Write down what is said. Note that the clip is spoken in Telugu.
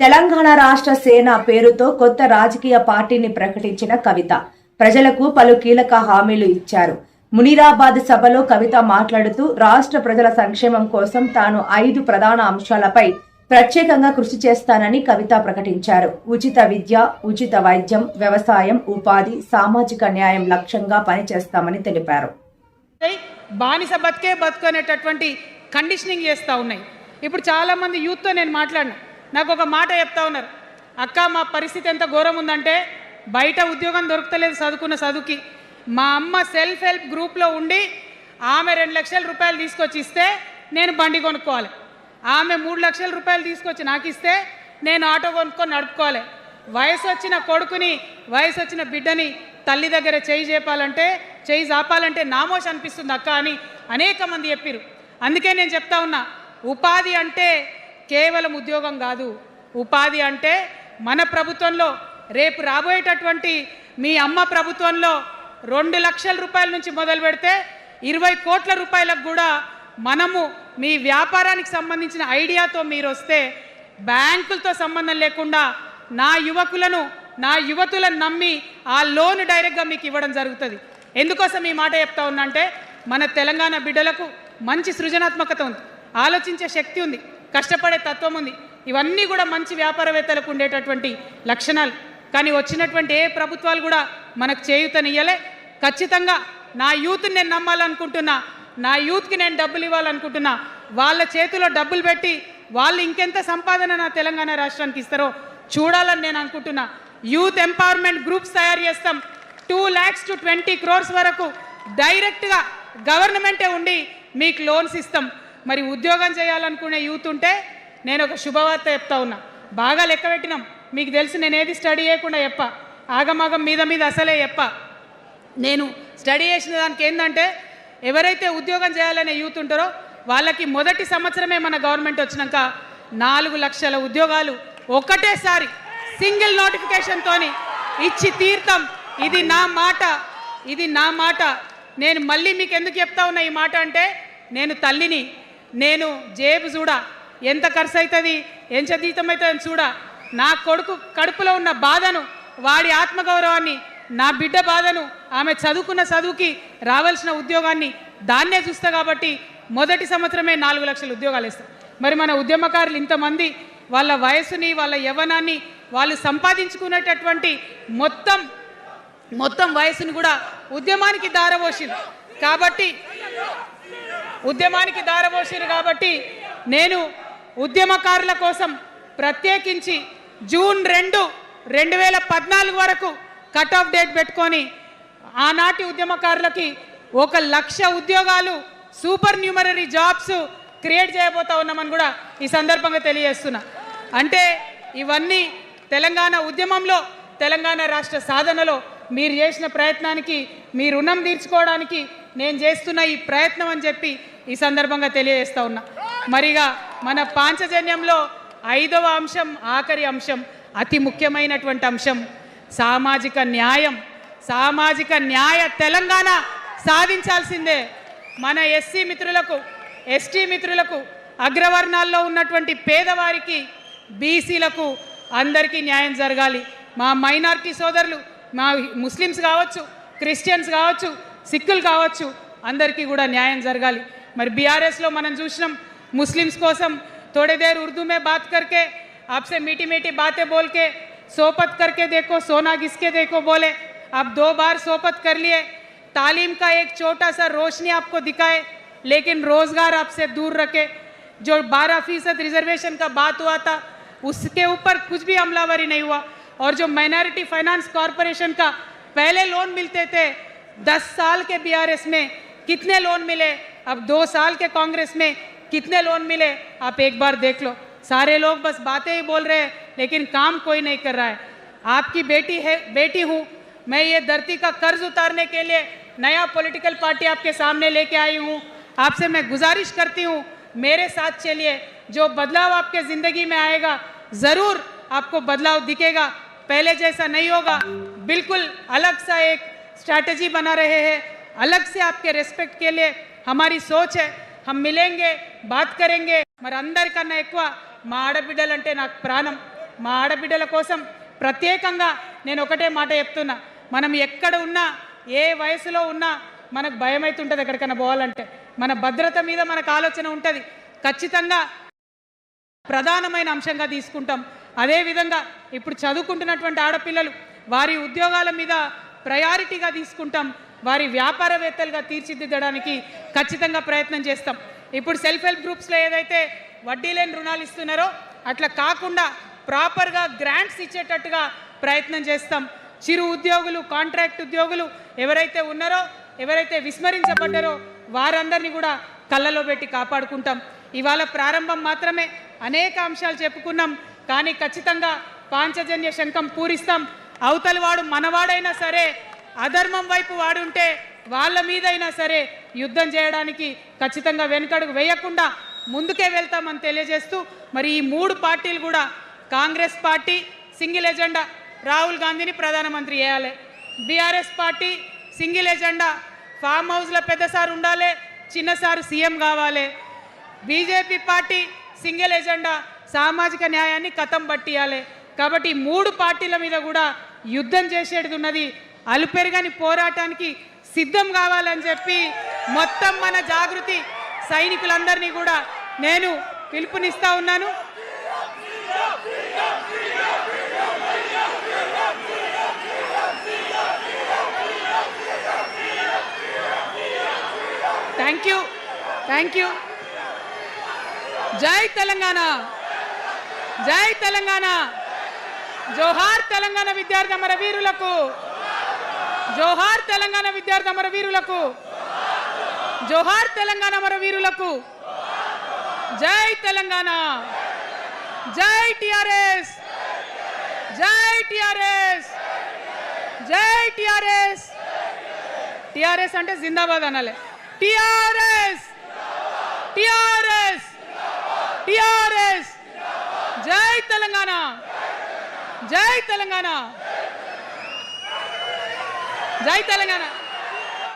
తెలంగాణ రాష్ట్ర సేన పేరుతో కొత్త రాజకీయ పార్టీని ప్రకటించిన కవిత ప్రజలకు పలు కీలక హామీలు ఇచ్చారు. మునీరాబాద్ సభలో కవిత మాట్లాడుతూ రాష్ట్ర ప్రజల సంక్షేమం కోసం తాను 5 ప్రధాన అంశాలపై ప్రత్యేకంగా కృషి చేస్తానని కవిత ప్రకటించారు. ఉచిత విద్య, ఉచిత వైద్యం, వ్యవసాయం, ఉపాధి, సామాజిక న్యాయం లక్ష్యంగా పనిచేస్తామని తెలిపారు. బానిస బతుకనేటటువంటి కండిషనింగ్ చేస్తూ ఉన్నాయి. ఇప్పుడు చాలా మంది యూత్తో నేను మాట్లాడినా, నాకు ఒక మాట చెప్తా ఉన్నారు, అక్క మా పరిస్థితి ఎంత ఘోరం ఉందంటే బయట ఉద్యోగం దొరుకుతలేదు చదువుకున్న చదువుకి. మా అమ్మ సెల్ఫ్ హెల్ప్ గ్రూప్లో ఉండి ఆమె 2 లక్షల రూపాయలు తీసుకొచ్చి ఇస్తే నేను బండి కొనుక్కోవాలి, ఆమె 3 లక్షల రూపాయలు తీసుకొచ్చి నాకు ఇస్తే నేను ఆటో కొనుక్కొని నడుపుకోవాలి. వయసు వచ్చిన కొడుకుని, వయసు వచ్చిన బిడ్డని తల్లి దగ్గర చేయి జాపాలంటే నామోష్ అనిపిస్తుంది అక్క అని అనేక మంది చెప్పారు. అందుకే నేను చెప్తా ఉన్నా, ఉపాధి అంటే కేవలం ఉద్యోగం కాదు. ఉపాధి అంటే మన ప్రభుత్వంలో, రేపు రాబోయేటటువంటి మీ అమ్మ ప్రభుత్వంలో 2 లక్షల రూపాయల నుంచి మొదలు పెడితే 20 కోట్ల రూపాయలకు కూడా మనము మీ వ్యాపారానికి సంబంధించిన ఐడియాతో మీరు వస్తే బ్యాంకులతో సంబంధం లేకుండా నా యువతులను నమ్మి ఆ లోన్ డైరెక్ట్గా మీకు ఇవ్వడం జరుగుతుంది. ఎందుకోసం ఈ మాట చెప్తా ఉన్నా అంటే, మన తెలంగాణ బిడ్డలకు మంచి సృజనాత్మకత ఉంది, ఆలోచించే శక్తి ఉంది, కష్టపడే తత్వం ఉంది. ఇవన్నీ కూడా మంచి వ్యాపారవేత్తలకు ఉండేటటువంటి లక్షణాలు. కానీ వచ్చినటువంటి ఏ ప్రభుత్వాలు కూడా మనకు చేయూతనియ్యలే. ఖచ్చితంగా నా యూత్ని నేను నమ్మాలనుకుంటున్నా, నా యూత్కి నేను డబ్బులు ఇవ్వాలనుకుంటున్నా. వాళ్ళ చేతిలో డబ్బులు పెట్టి వాళ్ళు ఇంకెంత సంపాదన నా తెలంగాణ రాష్ట్రానికి ఇస్తారో చూడాలని నేను అనుకుంటున్నా. యూత్ ఎంపవర్మెంట్ గ్రూప్స్ తయారు చేస్తాం. 2 lakhs to 20 crores వరకు డైరెక్ట్గా గవర్నమెంటే ఉండి మీకు లోన్స్ ఇస్తాం. మరి ఉద్యోగం చేయాలనుకునే యూత్ ఉంటే నేను ఒక శుభవార్త చెప్తా ఉన్నా. బాగా లెక్క పెట్టినాం, మీకు తెలుసు నేను ఏది స్టడీ చేయకుండా చెప్ప, ఆగమాగం మీద అసలే చెప్ప. నేను స్టడీ చేసిన దానికి ఏంటంటే, ఎవరైతే ఉద్యోగం చేయాలనే యూత్ ఉంటారో వాళ్ళకి మొదటి సంవత్సరమే మన గవర్నమెంట్ వచ్చినాక 4 లక్షల ఉద్యోగాలు ఒక్కటేసారి సింగిల్ నోటిఫికేషన్తో ఇచ్చి తీర్థం. ఇది నా మాట. నేను మళ్ళీ మీకు ఎందుకు చెప్తా ఉన్నా ఈ మాట అంటే, నేను తల్లిని, నేను జేబు చూడా, ఎంత ఖర్చు అవుతుంది, ఎంత జీతం అవుతుందని చూడా. నా కొడుకు కడుపులో ఉన్న బాధను, వాడి ఆత్మగౌరవాన్ని, నా బిడ్డ బాధను, ఆమె చదువుకున్న చదువుకి రావాల్సిన ఉద్యోగాన్ని దాన్నే చూస్తా. కాబట్టి మొదటి సంవత్సరమే 4 లక్షల ఉద్యోగాలు ఇస్తాం. మరి మన ఉద్యమకారులు ఇంతమంది వాళ్ళ వయసుని, వాళ్ళ యవ్వనాన్ని, వాళ్ళు సంపాదించుకునేటటువంటి మొత్తం వయసును కూడా ఉద్యమానికి దారపోసిరు. కాబట్టి నేను ఉద్యమకారుల కోసం ప్రత్యేకించి జూన్ 2, 2014 వరకు కట్ ఆఫ్ డేట్ పెట్టుకొని ఆనాటి ఉద్యమకారులకి 1 లక్ష ఉద్యోగాలు, సూపర్ న్యూమరరీ జాబ్స్ క్రియేట్ చేయబోతా ఉన్నామని కూడా ఈ సందర్భంగా తెలియజేస్తున్నా. అంటే ఇవన్నీ తెలంగాణ ఉద్యమంలో, తెలంగాణ రాష్ట్ర సాధనలో మీరు చేసిన ప్రయత్నానికి, మీ రుణం తీర్చుకోవడానికి నేను చేస్తున్న ఈ ప్రయత్నం అని చెప్పి ఈ సందర్భంగా తెలియజేస్తూ ఉన్నా. మరిగా మన పాంచజన్యంలో 5వ అంశం, ఆఖరి అంశం, అతి ముఖ్యమైనటువంటి అంశం సామాజిక న్యాయ తెలంగాణ సాధించాల్సిందే. మన ఎస్సీ మిత్రులకు, ఎస్టీ మిత్రులకు, అగ్రవర్ణాల్లో ఉన్నటువంటి పేదవారికి, బీసీలకు అందరికీ న్యాయం జరగాలి. మా మైనారిటీ సోదరులు, మా ముస్లిమ్స్ కావచ్చు, క్రిస్టియన్స్ కావచ్చు, సిక్కులు కావచ్చు, అందరికీ కూడా న్యాయం జరగాలి. మరి బీఆర్ఎస్లో మనం చూసినాం, ముస్లిమ్స్ కోసం थोड़ी देर उर्दू में बात करके, आपसे मीठी मीठी बातें बोल के, सोपत करके देखो सोना घिसके देखो बोले. आप 2 बार सोपत कर लिए, तालीम का एक छोटा सा रोशनी आपको दिखाए, लेकिन रोज़गार आपसे दूर रखे. जो 12% रिजर्वेशन का बात हुआ था उसके ऊपर कुछ भी अमलावरी नहीं हुआ. और जो माइनॉरिटी फाइनेंस कॉरपोरेशन का पहले लोन मिलते थे, 10 साल के बीआरएस में कितने लोन मिले, अब 2 साल के कांग्रेस में कितने लोन मिले, आप एक बार देख लो. सारे लोग बस बातें ही बोल रहे हैं, लेकिन काम कोई नहीं कर रहा है. आपकी बेटी हूँ मैं, ये धरती का कर्ज उतारने के लिए नया पॉलिटिकल पार्टी आपके सामने लेके आई हूँ. आपसे मैं गुजारिश करती हूँ, मेरे साथ चलिए. जो बदलाव आपके ज़िंदगी में आएगा, ज़रूर आपको बदलाव दिखेगा. पहले जैसा नहीं होगा, बिल्कुल अलग सा एक स्ट्रैटेजी बना रहे हैं. अलग से आपके रेस्पेक्ट के लिए हमारी सोच है. हम मिलेंगे, बात करेंगे. మరి అందరికన్నా ఎక్కువ మా ఆడబిడ్డలంటే నాకు ప్రాణం. మా ఆడబిడ్డల కోసం ప్రత్యేకంగా నేను ఒకటే మాట చెప్తున్నా, మనం ఎక్కడ ఉన్నా ఏ వయసులో ఉన్నా మనకు భయం అవుతుంటుంది ఎక్కడికైనా పోవాలంటే. మన భద్రత మీద మనకు ఆలోచన ఉంటుంది, ఖచ్చితంగా ప్రధానమైన అంశంగా తీసుకుంటాం. అదేవిధంగా ఇప్పుడు చదువుకుంటున్నటువంటి ఆడపిల్లలు వారి ఉద్యోగాల మీద ప్రయారిటీగా తీసుకుంటాం, వారి వ్యాపారవేత్తలుగా తీర్చిదిద్దడానికి ఖచ్చితంగా ప్రయత్నం చేస్తాం. ఇప్పుడు సెల్ఫ్ హెల్ప్ గ్రూప్స్లో ఏదైతే వడ్డీ లేని రుణాలు ఇస్తున్నారో అట్లా కాకుండా ప్రాపర్గా గ్రాంట్స్ ఇచ్చేటట్టుగా ప్రయత్నం చేస్తాం. చిరు ఉద్యోగులు, కాంట్రాక్ట్ ఉద్యోగులు ఎవరైతే ఉన్నారో, ఎవరైతే విస్మరించబడ్డారో వారందరినీ కూడా కళ్ళలో పెట్టి కాపాడుకుంటాం. ఇవాళ ప్రారంభం మాత్రమే, అనేక అంశాలు చెప్పుకున్నాం, కానీ ఖచ్చితంగా పాంచజన్య శంఖం పూరిస్తాం. అవతలి వాడు మనవాడైనా సరే, అధర్మం వైపు వాడుంటే వాళ్ళ మీదైనా సరే యుద్ధం చేయడానికి ఖచ్చితంగా వెనుకడుగు వేయకుండా ముందుకే వెళ్తామని తెలియజేస్తూ, మరి ఈ 3 పార్టీలు కూడా, Congress party single agenda Rahul గాంధీని ప్రధానమంత్రి చేయాలి, BRS party single agenda farm హౌస్లో పెద్దసారి ఉండాలి, చిన్నసారి సీఎం కావాలి, బీజేపీ పార్టీ సింగిల్ ఎజెండా సామాజిక న్యాయాన్ని కథం పట్టియాలి. కాబట్టి 3 పార్టీల మీద కూడా యుద్ధం చేసేది ఉన్నది, అలుపెరగని పోరాటానికి సిద్ధం కావాలని చెప్పి మొత్తం మన జాగృతి సైనికులందరినీ కూడా నేను పిలుపునిస్తా ఉన్నాను. Thank you. జై తెలంగాణ, జై తెలంగాణ. జోహార్ తెలంగాణ విద్యార్థి అమర వీరులకు, జోహార్ తెలంగాణ విద్యార్థి అమర వీరులకు, జోహార్ తెలంగాణ అమర వీరులకు. జై తెలంగాణ, జై టిఆర్ఎస్, జై టిఆర్ఎస్, జై టిఆర్ఎస్. టిఆర్ఎస్ అంటే జిందాబాద్ అనాలి. TRS, TRS, TRS. జై తెలంగాణ, జై తెలంగాణ, జై తెలంగాణ.